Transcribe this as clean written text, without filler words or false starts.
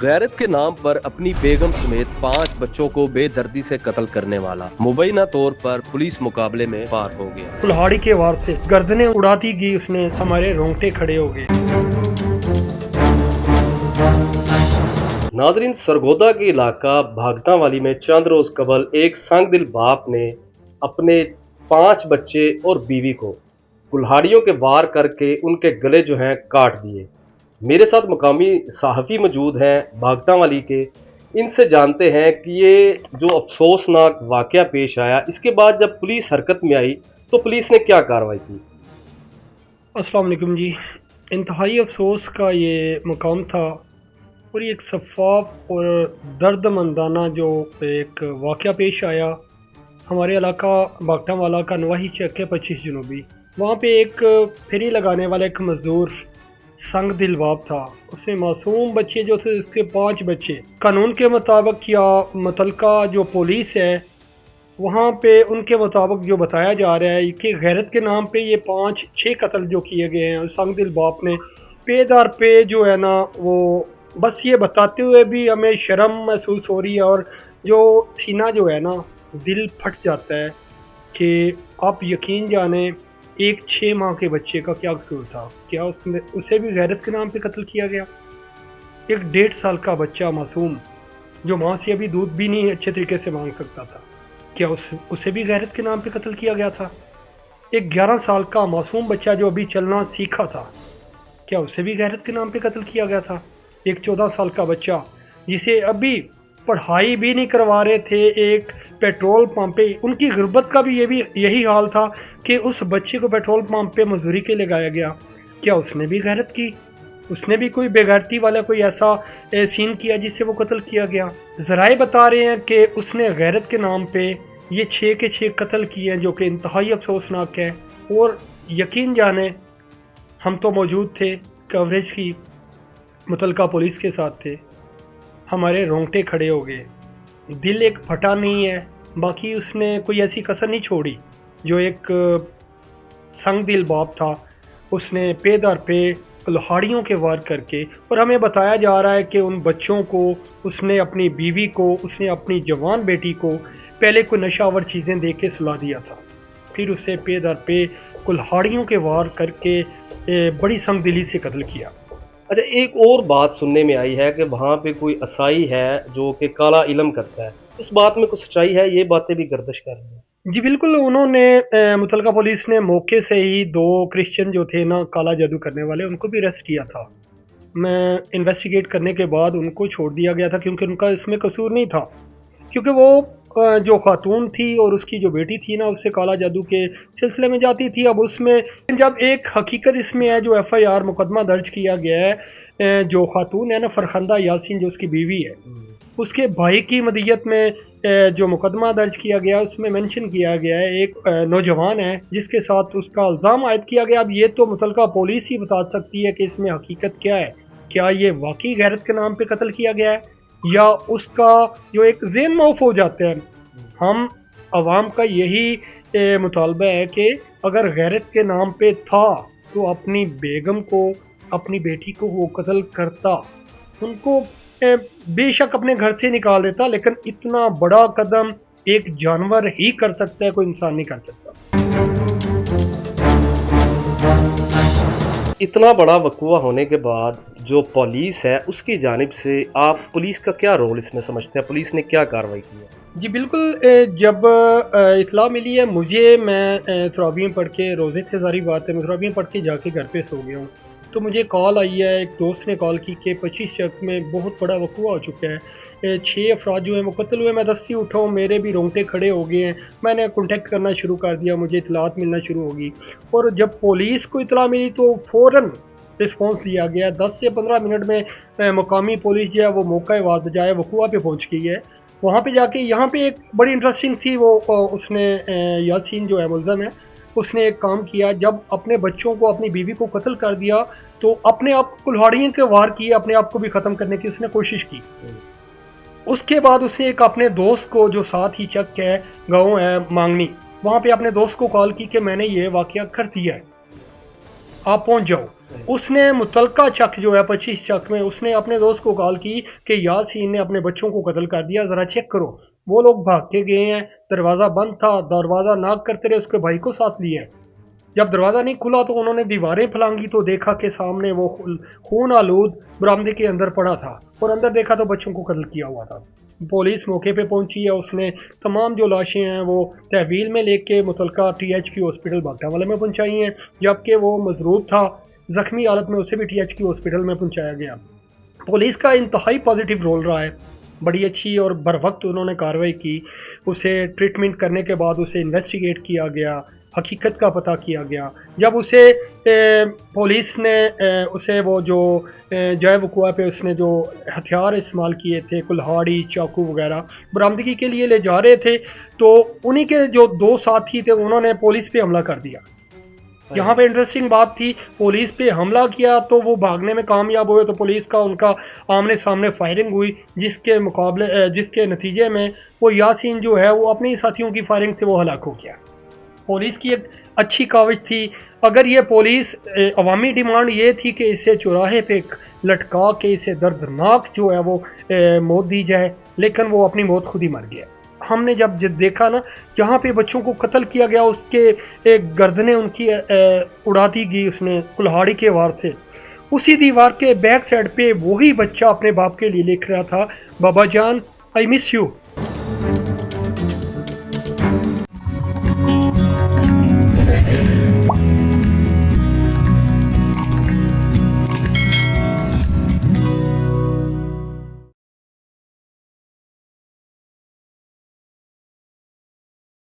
गैरत के नाम पर अपनी बेगम समेत 5 बच्चों को बेदर्दी से कत्ल करने वाला मुबैना तौर पर पुलिस मुकाबले में पार हो गया। कुल्हाड़ी के वार से गर्दनें उड़ाती गई, उसने हमारे रोंगटे खड़े हो गए। नाजरीन, सरगोदा के इलाका भागतावाली में चंद रोज कबल एक संगदिल बाप ने अपने 5 बच्चे और बीवी को कुल्हाड़ियों के वार करके उनके गले जो हैं काट दिए। मेरे साथ मुकामी सहाफ़ी मौजूद हैं भागतावाली के। इनसे जानते हैं कि ये जो अफसोसनाक वाक़या पेश आया, इसके बाद जब पुलिस हरकत में आई तो पुलिस ने क्या कार्रवाई की। अस्सलाम वालेकुम जी। इंतहाई अफसोस का ये मुकाम था और एक शफ़ाफ और दर्दमंदाना जो एक वाक़या पेश आया हमारे इलाका भागतावाला का नवाही चेक है 25 जनूबी। वहाँ पे एक फेरी लगाने वाला एक मज़दूर संग दिल बाप था। उसने मासूम बच्चे जो थे, उसके 5 बच्चे, कानून के मुताबिक या मुतलका जो पुलिस है वहाँ पे उनके मुताबिक जो बताया जा रहा है कि गैरत के नाम पे ये 5-6 कत्ल जो किए गए हैं। संग दिल बाप ने पेदार पे जो है ना, वो बस ये बताते हुए भी हमें शर्म महसूस हो रही है और जो सीना जो है ना, दिल फट जाता है कि आप यकीन जाने एक 6 माह के बच्चे का क्या कसूर था। क्या उसे भी गैरत के नाम पे कत्ल किया गया। एक 1.5 साल का बच्चा मासूम जो माँ से अभी दूध भी नहीं अच्छे तरीके से मांग सकता था, क्या उसे भी गैरत के नाम पे कत्ल किया गया था। एक 11 साल का मासूम बच्चा जो अभी चलना सीखा था, क्या उसे भी गैरत के नाम पे कत्ल किया गया था। एक 14 साल का बच्चा जिसे अभी पढ़ाई भी नहीं करवा रहे थे, एक पेट्रोल पंप पे, उनकी गुर्बत का भी यही हाल था कि उस बच्चे को पेट्रोल पंप पे मजदूरी के लगाया गया। क्या उसने भी गैरत की। उसने भी कोई बेगैरती वाला कोई ऐसा सीन किया जिससे वो कत्ल किया गया। ज़राए बता रहे हैं कि उसने गैरत के नाम पे ये 6 के 6 कत्ल किए हैं, जो कि इंतहाई अफसोसनाक है। और यकीन जाने हम तो मौजूद थे, कवरेज की मुतलका पुलिस के साथ थे, हमारे रोंगटे खड़े हो गए। दिल एक फटा नहीं है, बाकी उसने कोई ऐसी कसर नहीं छोड़ी। जो एक संग दिल बाप था, उसने पे दर पे कुल्हाड़ियों के वार करके, और हमें बताया जा रहा है कि उन बच्चों को, उसने अपनी बीवी को, उसने अपनी जवान बेटी को पहले कोई नशावर चीज़ें दे के सुला दिया था, फिर उसे पे दर पे कुल्हाड़ियों के वार करके बड़ी संग दिली से कत्ल किया। अच्छा, एक और बात सुनने में आई है कि वहाँ पे कोई असाई है जो कि काला इल्म करता है। इस बात में कुछ सच्चाई है? ये बातें भी गर्दिश कर रही हैं। जी बिल्कुल, उन्होंने मुतलका पुलिस ने मौके से ही 2 क्रिश्चियन जो थे ना, काला जादू करने वाले, उनको भी अरेस्ट किया था। मैं इन्वेस्टिगेट करने के बाद उनको छोड़ दिया गया था क्योंकि उनका इसमें कसूर नहीं था। क्योंकि वो जो खातून थी और उसकी जो बेटी थी ना, उससे काला जादू के सिलसिले में जाती थी। अब उसमें जब एक हकीकत इसमें है, जो FIR मुकदमा दर्ज किया गया है, जो खातून है ना, फरखंदा यासीन, जो उसकी बीवी है, उसके भाई की मदियत में जो मुकदमा दर्ज किया गया, उसमें मेंशन किया गया है एक नौजवान है जिसके साथ उसका इल्ज़ाम आयद किया गया। अब ये तो मुतलका पुलिस ही बता सकती है कि इसमें हकीकत क्या है। क्या ये वाकई गैरत के नाम पे कत्ल किया गया है या उसका जो एक ज़हन मौफ हो जाता है। हम आवाम का यही मुतालबा है कि अगर गैरत के नाम पे था तो अपनी बेगम को, अपनी बेटी को वो कत्ल करता, उनको बेशक अपने घर से निकाल देता, लेकिन इतना बड़ा कदम एक जानवर ही कर सकता है, कोई इंसान नहीं कर सकता। इतना बड़ा वक़ूआ होने के बाद जो पुलिस है उसकी जानिब से आप पुलिस का क्या रोल इसमें समझते हैं? पुलिस ने क्या कार्रवाई की है? जी बिल्कुल, जब इत्तला मिली है मुझे, मैं तरावीह पढ़ के, रोज़े थे सारी बात है, मैं तरावीह पढ़ के जाके घर पे सो गया हूँ, तो मुझे कॉल आई है, एक दोस्त ने कॉल की कि 25 शक में बहुत बड़ा वक़ूआ हो चुका है, 6 अफराद जो हैं वो कत्ल हुए। मैं दस्ती उठा हूँ, मेरे भी रोंगटे खड़े हो गए हैं। मैंने कॉन्टेक्ट करना शुरू कर दिया, मुझे इतलात मिलना शुरू होगी, और जब पुलिस को इतला मिली तो फ़ौरन रिस्पॉन्स दिया गया। 10 से 15 मिनट में मुकामी पुलिस जो है वो मौका वाद बजाय वक़ूआ पे पहुँच गई है। वहाँ पे जाके, यहाँ पे एक बड़ी इंटरेस्टिंग थी, वो उसने यासीन जो है मुल्ज़म है, उसने एक काम किया, जब अपने बच्चों को, अपनी बीवी को कत्ल कर दिया तो अपने आप कुल्हाड़ियों के वार किए, अपने आप को भी ख़त्म करने की उसने कोशिश की। उसके बाद उसने एक अपने दोस्त को, जो साथ ही चक है, गाँव है मांगनी, वहाँ पे अपने दोस्त को कॉल की कि मैंने ये वाक़या कर दिया है। आप पहुंच जाओ। उसने मुतलका चक जो है 25 चक में उसने अपने दोस्त को कॉल की कि यासीन ने अपने बच्चों को कत्ल कर दिया, ज़रा चेक करो। वो लोग भाग के गए हैं, दरवाज़ा बंद था, दरवाज़ा नॉक करते रहे, उसके भाई को साथ लिया। जब दरवाज़ा नहीं खुला तो उन्होंने दीवारें फलांगी तो देखा कि सामने वो खून आलूद बरामदे के अंदर पड़ा था, और अंदर देखा तो बच्चों को कत्ल किया हुआ था। पुलिस मौके पे पहुंची है, उसने तमाम जो लाशें हैं वो तहवील में लेके मुतलका THQ हॉस्पिटल भागटावाला में पहुंचाई हैं, जबकि वो मजरूब था ज़ख्मी हालत में, उसे भी THQ हॉस्पिटल में पहुंचाया गया। पुलिस का इंतहाई पॉजिटिव रोल रहा है, बड़ी अच्छी और बर वक्त उन्होंने कार्रवाई की। उसे ट्रीटमेंट करने के बाद उसे इन्वेस्टिगेट किया गया, हकीकत का पता किया गया। जब उसे पुलिस ने उसे वो जो जय वकुआ पे उसने जो हथियार इस्तेमाल किए थे, कुल्हाड़ी, चाकू वगैरह बरामदगी के लिए ले जा रहे थे, तो उन्हीं के जो 2 साथी थे उन्होंने पुलिस पे हमला कर दिया। यहाँ पे इंटरेस्टिंग बात थी, पुलिस पे हमला किया तो वो भागने में कामयाब हुए, तो पुलिस का उनका आमने सामने फायरिंग हुई, जिसके नतीजे में वो यासीन जो है वो अपने साथियों की फायरिंग से वो हलाक हो गया। पुलिस की एक अच्छी काविश थी। अगर ये पुलिस अवामी डिमांड ये थी कि इसे चौराहे पे लटका के इसे दर्दनाक जो है वो मौत दी जाए, लेकिन वो अपनी मौत खुद ही मर गया। हमने जब देखा ना, जहाँ पे बच्चों को कत्ल किया गया उसके गर्दनें उनकी उड़ा दी गई उसने कुल्हाड़ी के वार से। उसी दीवार के बैक साइड पे वही बच्चा अपने बाप के लिए लिख रहा था, बाबा जान आई मिस यू।